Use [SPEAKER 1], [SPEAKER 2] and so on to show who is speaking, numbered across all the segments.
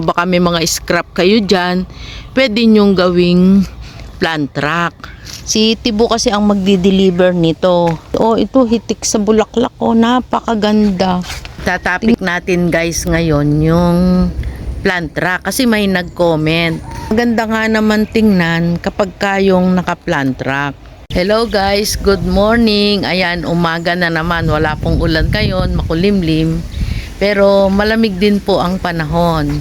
[SPEAKER 1] Baka may mga scrap kayo dyan, pwede nyong gawing plant rack. Si Tibo kasi ang magdi-deliver nito. Oh, ito hitik sa bulaklak. Oh, napakaganda. Tatapik natin guys ngayon yung plant rack kasi may nag-comment. Maganda nga naman tingnan kapag kayong naka-plant rack. Hello guys, good morning. Ayan, umaga na naman. Wala pong ulan ngayon, makulimlim. Pero malamig din po ang panahon.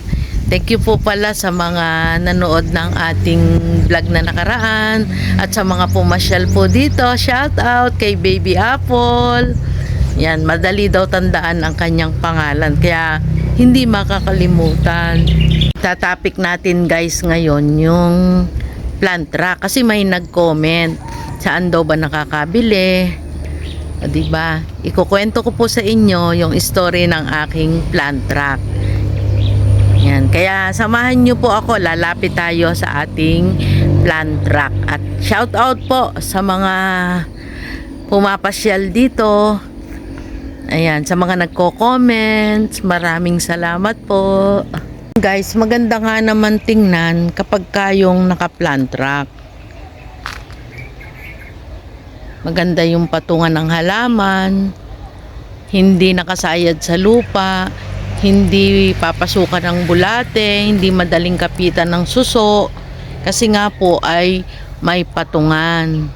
[SPEAKER 1] Thank you po pala sa mga nanood ng ating vlog na nakaraan at sa mga pumasyal po dito. Shout out kay Baby Apple. Yan, madali daw tandaan ang kanyang pangalan kaya hindi makakalimutan. Tatapik natin guys ngayon yung plant rack kasi may nag-comment. Saan daw ba nakakabili? Diba? Ikukwento ko po sa inyo yung story ng aking plant rack. Yan. Kaya samahan nyo po ako, lalapit tayo sa ating plant rack. At shout out po sa mga pumapasyal dito. Ayan, sa mga nagko-comments, maraming salamat po. Guys, maganda nga naman tingnan kapag kayong naka-plant rack. Maganda yung patungan ng halaman, hindi nakasayad sa lupa, hindi papasukan ng bulate, hindi madaling kapitan ng suso kasi nga po ay may patungan.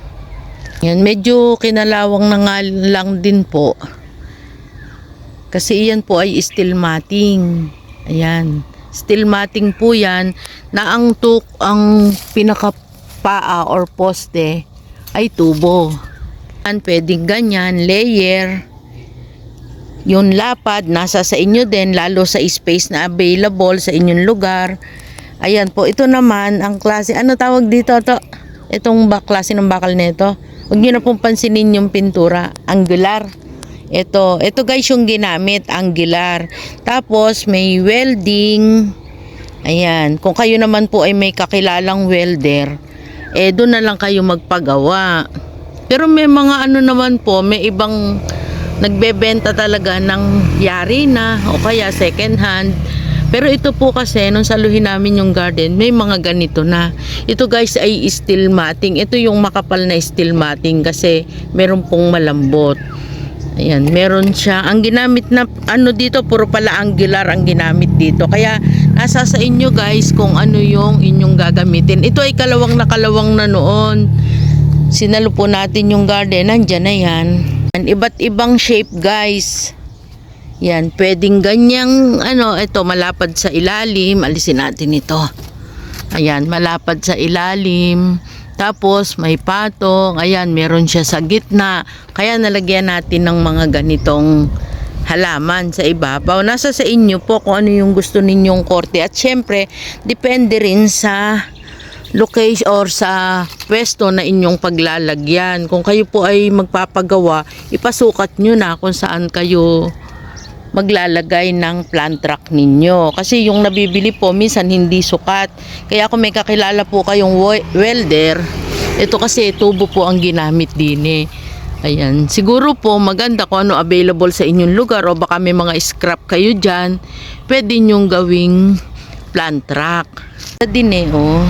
[SPEAKER 1] Yan, medyo kinalawang na nga lang din po kasi iyan po ay steel matting. Ayan, steel matting po yan na ang pinakapaa or poste ay tubo. Pwedeng ganyan, layer. Yung lapad, nasa sa inyo din, lalo sa space na available sa inyong lugar. Ayan po, ito naman, ang klase, ano tawag dito to? Itong klase ng bakal na ito. Huwag nyo na pong pansinin yung pintura, angular. Ito guys yung ginamit, angular. Tapos may welding. Ayan, kung kayo naman po ay may kakilalang welder, doon na lang kayo magpagawa. Pero may mga ano naman po, may ibang nagbebenta talaga ng yari na o kaya second hand. Pero ito po kasi nung saluhin namin yung garden, may mga ganito na. Ito guys ay steel matting. Ito yung makapal na steel matting kasi meron pong malambot. Ayan, meron siya. Ang ginamit na ano dito, puro pala angular ang ginamit dito. Kaya nasa sa inyo guys kung ano yung inyong gagamitin. Ito ay kalawang na noon. Sinalo po natin yung garden, nandyan na yan. Iba't ibang shape guys. Yan, pwedeng ganyang ito malapad sa ilalim. Alisin natin ito. Ayan, malapad sa ilalim. Tapos may patong. Ayan, meron siya sa gitna. Kaya nalagyan natin ng mga ganitong halaman sa ibabaw. Nasa sa inyo po kung ano yung gusto ninyong korte. At syempre, depende rin sa location or sa pwesto na inyong paglalagyan. Kung kayo po ay magpapagawa, ipasukat nyo na kung saan kayo maglalagay ng plant rack ninyo. Kasi yung nabibili po, minsan hindi sukat. Kaya kung may kakilala po kayong welder, ito kasi tubo po ang ginamit din eh. Ayan, siguro po maganda kung ano available sa inyong lugar o baka may mga scrap kayo dyan, pwede nyong gawing plant rack. Ito din eh, oh.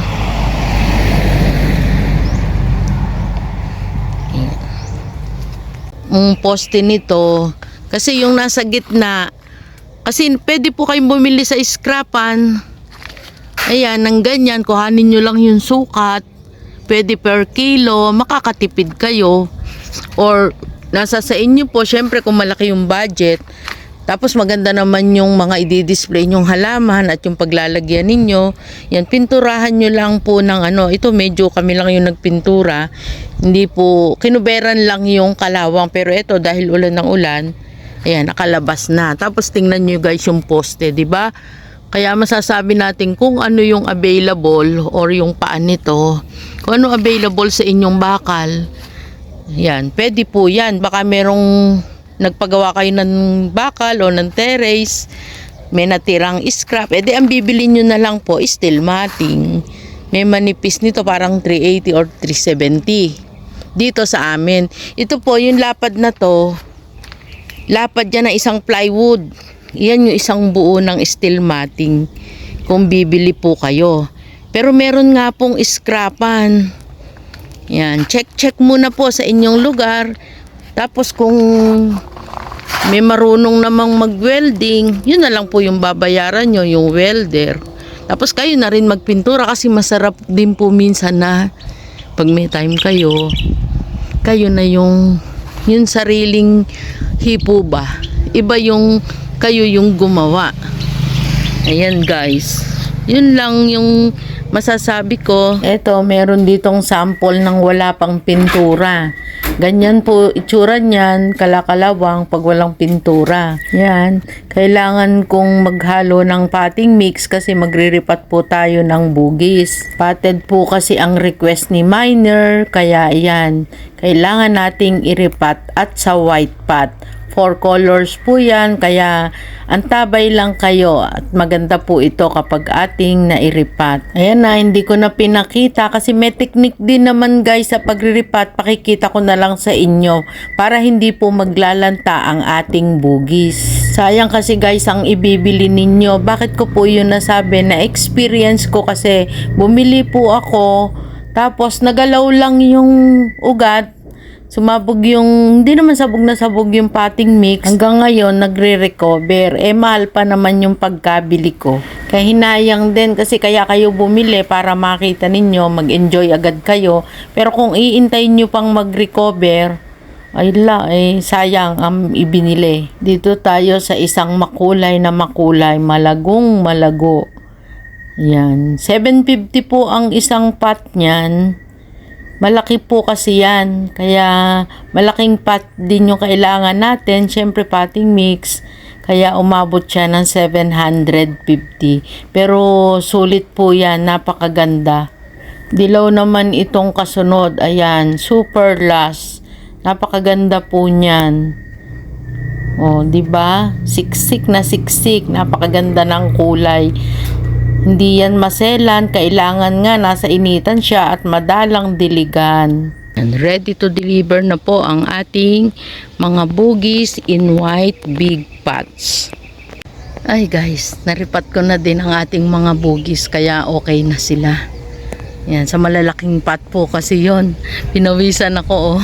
[SPEAKER 1] Poste nito kasi yung nasa gitna kasi pwede po kayong bumili sa scrapan. Ayan, ng ganyan, kuhanin nyo lang yung sukat, pwede per kilo, makakatipid kayo. Or nasa sa inyo po, syempre kung malaki yung budget, tapos maganda naman yung mga i-display yung halaman at yung paglalagyan ninyo. Yan, pinturahan nyo lang po ng ito medyo kami lang yung nagpintura. Hindi po, kinuberan lang yung kalawang. Pero ito dahil ulan ng ulan, ayan, nakalabas na. Tapos tingnan nyo guys yung poste, di ba? Kaya masasabi natin kung ano yung available or yung paan nito. Kung ano available sa inyong bakal. Yan, pwede po yan. Baka merong nagpagawa kayo ng bakal o ng terrace, may natirang scrap, edi ang bibili nyo na lang po steel matting. May manipis nito parang 380 or 370 dito sa amin. Ito po yung lapad na to, lapad yan na isang plywood. Yan yung isang buo ng steel matting. kung bibili po kayo. Pero meron nga pong scrapan. Yan, check muna po sa inyong lugar. Tapos kung may marunong namang mag-welding, yun na lang po yung babayaran nyo, yung welder. Tapos kayo na rin magpintura kasi masarap din po minsan na pag may time kayo, kayo na yung sariling hipo ba. Iba yung kayo yung gumawa. Ayan guys. Yun lang yung masasabi ko. Eto, meron ditong sample ng wala pang pintura. Ganyan po itsura niyan, kalakalawang pag walang pintura. Yan. Kailangan kong maghalo ng potting mix kasi magre-ripat po tayo ng bugis. Potted po kasi ang request ni miner, kaya yan. Kailangan nating iripat at sa white pot. 4 colors po yan, kaya antabay lang kayo at maganda po ito kapag ating nairipat. Ayan na, hindi ko na pinakita kasi may technique din naman guys sa pagriripat. Pakikita ko na lang sa inyo para hindi po maglalanta ang ating bugis. Sayang kasi guys ang ibibili ninyo. Bakit ko po yun nasabi? Na experience ko kasi bumili po ako tapos nagalaw lang yung ugat. Sumabog yung, hindi naman sabog na sabog yung potting mix. Hanggang ngayon, nagre-recover. Mahal pa naman yung pagkabili ko. Kaya hinayang din kasi kaya kayo bumili para makita ninyo, mag-enjoy agad kayo. Pero kung iintayin nyo pang mag-recover, sayang ang ibinili. Dito tayo sa isang makulay, malagong malago. Yan. 750 po ang isang pot niyan. Malaki po kasi yan. Kaya malaking pot din yung kailangan natin. Siyempre potting mix. Kaya umabot siya ng 750. Pero sulit po yan. Napakaganda. Dilaw naman itong kasunod. Ayan. Super last. Napakaganda po niyan. O, diba? Siksik na siksik. Napakaganda ng kulay. Hindi yan maselan, kailangan nga nasa initan siya at madalang diligan. And ready to deliver na po ang ating mga bugis in white big pots. Ay guys, naripat ko na din ang ating mga bugis kaya okay na sila. Yan, sa malalaking pot po kasi yon. Pinawisan ako oh.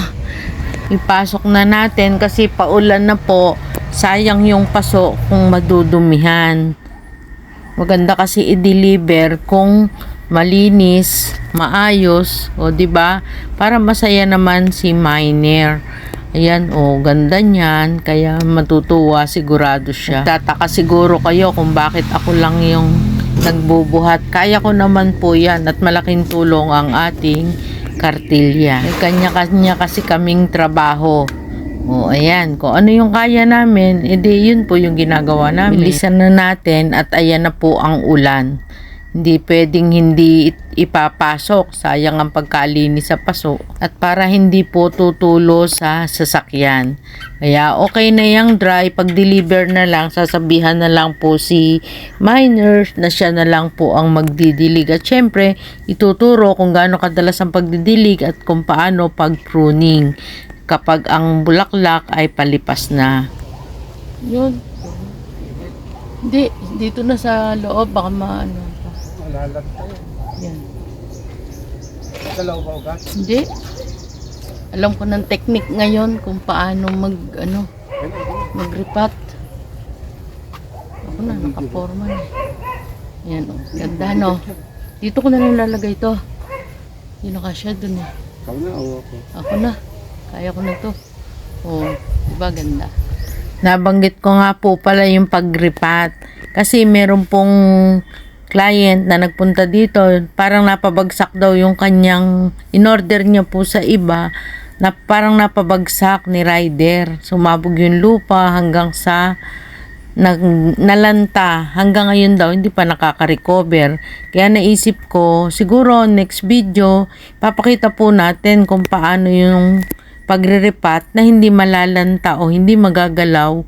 [SPEAKER 1] Ipasok na natin kasi paulan na po. Sayang yung paso kung madudumihan. Maganda kasi i-deliver kung malinis, maayos, o di ba? Para masaya naman si miner. Ayan, ganda niyan, kaya matutuwa sigurado siya. Tataka siguro kayo kung bakit ako lang yung nagbubuhat. Kaya ko naman po yan at malaking tulong ang ating kartilya. Kanya-kanya kasi kaming trabaho. Ayan. Kung ano yung kaya namin, edi yun po yung ginagawa namin. Bilisan na natin at ayan na po ang ulan. Hindi pwedeng hindi ipapasok. Sayang ang pagkalinis sa paso. At para hindi po tutulo sa sasakyan. Kaya okay na yung dry. Pag deliver na lang, sasabihan na lang po si miner na siya na lang po ang magdidilig. At syempre, ituturo kung gaano kadalas ang pagdidilig at kung paano pag pruning. Kapag ang bulaklak ay palipas na. Yun. Hindi, dito na sa loob baka maano pa.
[SPEAKER 2] Malalanta yan.
[SPEAKER 1] Yan.
[SPEAKER 2] Dalaw ba ugat?
[SPEAKER 1] Hindi. Alam ko ng technique ngayon kung paano magripat. Ako na, nakaporma na. Yan o. Ganda no. Dito ko na lang lalagay ito. Yun nakasya dun eh.
[SPEAKER 2] Ikaw na o ako?
[SPEAKER 1] Ako na. Kaya ko na to. Diba ganda? Nabanggit ko nga po pala yung pagripat. Kasi meron pong client na nagpunta dito. Parang napabagsak daw yung kanyang in-order niya po sa iba. Na parang napabagsak ni rider. Sumabog yung lupa hanggang sa nalanta. Hanggang ngayon daw hindi pa nakaka-recover. Kaya naisip ko siguro next video papakita po natin kung paano yung pagre-repat na hindi malalanta o hindi magagalaw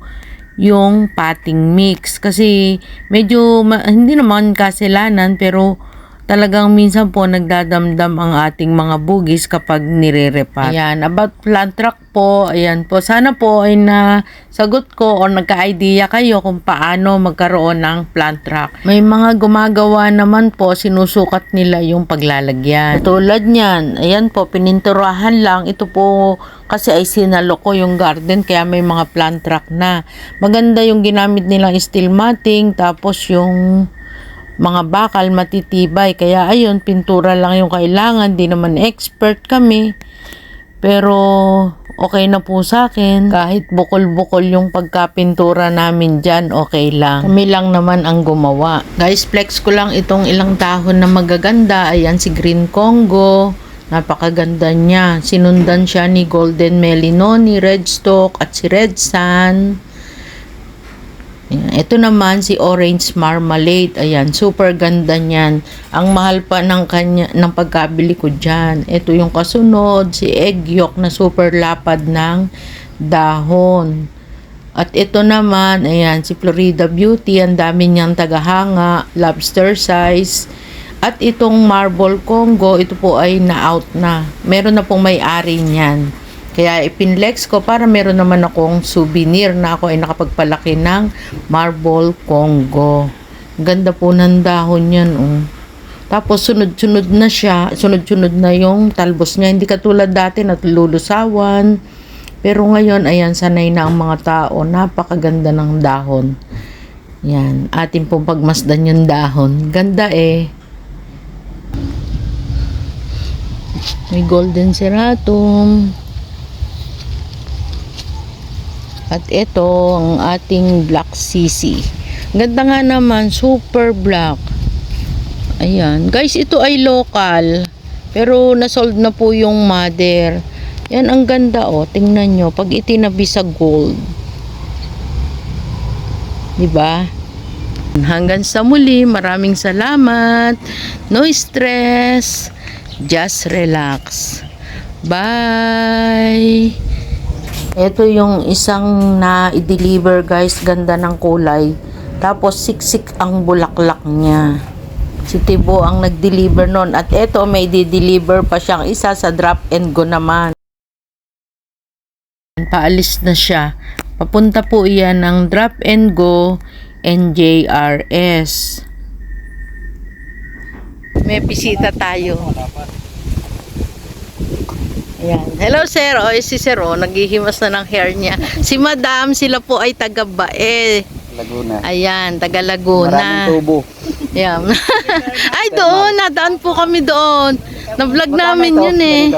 [SPEAKER 1] yung potting mix. Kasi medyo hindi naman kasalanan pero talagang minsan po nagdadamdam ang ating mga bugis kapag nire-repat. Ayan, about plant rock po, ayan po, sana po ay nasagot ko o nagka-idea kayo kung paano magkaroon ng plant rock. May mga gumagawa naman po, sinusukat nila yung paglalagyan. Tulad niyan, ayan po, pininturahan lang, ito po kasi ay sinalo ko yung garden kaya may mga plant rock na. Maganda yung ginamit nilang steel matting, tapos yung mga bakal matitibay. Kaya ayun, pintura lang yung kailangan. Di naman expert kami. Pero okay na po sa akin. Kahit bukol-bukol yung pagkapintura namin dyan, okay lang. Kami lang naman ang gumawa. Guys, flex ko lang itong ilang dahon na magaganda. Ayan, si Green Congo. Napakaganda niya. Sinundan siya ni Golden Melinoni, Red Stalk at si Red Sun. Ito naman si Orange Marmalade. Ayan, super ganda niyan. Ang mahal pa ng pagkabili ko diyan. Ito yung kasunod, si Egg Yolk na super lapad ng dahon. At ito naman, ayan, si Florida Beauty, ang dami niyang tagahanga, lobster size. At itong Marble Congo, ito po ay na-out na. Meron na pong may-ari niyan. Kaya ipinlex ko para meron naman akong souvenir na ako ay nakapagpalaki ng Marble Congo. Ganda po ng dahon yan. Oh. Tapos sunod-sunod na siya. Sunod-sunod na yung talbos niya. Hindi katulad dati na lulusawan. Pero ngayon, ayan, sanay na ang mga tao. Napakaganda ng dahon. Yan. Atin pong pagmasdan yung dahon. Ganda eh. May golden serratum. At ito ang ating black sisi. Ganda nga naman, super black. Ayan. Guys, ito ay local. Pero nasold na po yung mother. Yan, ang ganda oh. Tingnan nyo. Pag itinabi sa gold. Diba? Hanggang sa muli. Maraming salamat. No stress. Just relax. Bye! Ito yung isang na-deliver guys, ganda ng kulay. Tapos siksik ang bulaklak niya. Si Tibo ang nag-deliver nun. At ito may di-deliver pa siyang isa sa drop and go naman. Paalis na siya. Papunta po iyan ng drop and go NJRS. May bisita tayo. Ayan. Hello sir, si sir naghihimas na ng hair niya. Si madam, sila po ay taga Bae.
[SPEAKER 2] Laguna.
[SPEAKER 1] Ayan, taga Laguna.
[SPEAKER 2] Maraming tubo.
[SPEAKER 1] Ayan. Ay doon, nadaan po kami doon. Na-vlog namin yun eh.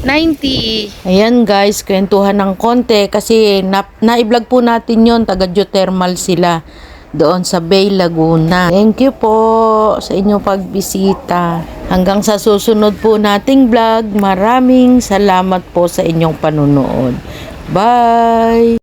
[SPEAKER 1] 90. Ayan guys, kwentuhan ng konti kasi na-vlog po natin yun, taga geothermal sila. Doon sa Bay Laguna. Thank you po sa inyong pagbisita. Hanggang sa susunod po nating vlog, maraming salamat po sa inyong panunood. Bye!